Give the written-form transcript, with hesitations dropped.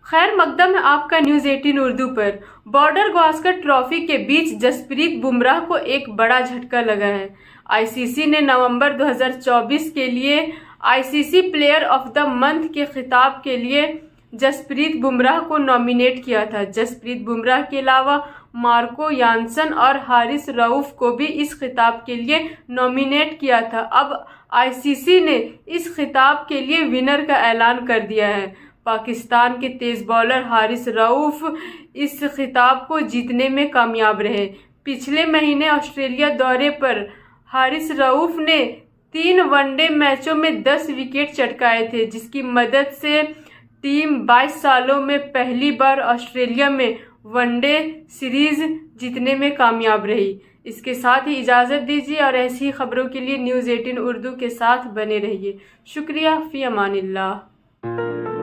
खैर मकदम है आपका न्यूज 18 उर्दू पर। बॉर्डर गावस्कर ट्रॉफी के बीच जसप्रीत बुमराह को एक बड़ा झटका लगा है। आईसीसी ने नवंबर 2024 के लिए ICC player of the month के खिताब के लिए जसप्रीत बुमराह को नॉमिनेट किया था। जसप्रीत बुमराह के अलावा मार्को यानसन और हारिस रऊफ को भी इस खिताब के लिए नॉमिनेट किया था। अब आईसीसी ने इस खिताब के लिए विनर का ऐलान कर दिया है। पाकिस्तान के तेज बॉलर हारिस रऊफ इस खिताब को जीतने में कामयाब रहे। पिछले महीने ऑस्ट्रेलिया दौरे पर हारिस रऊफ ने 3 वनडे मैचों में 10 विकेट चटकाए थे, जिसकी मदद से टीम 22 सालों में पहली बार ऑस्ट्रेलिया में वनडे सीरीज जीतने में कामयाब रही। इसके साथ ही इजाज़त दीजिए और ऐसी खबरों के लिए न्यूज़ 18 उर्दू के साथ बने रहिए। शुक्रिया, फ़ी अमानिल्लाह।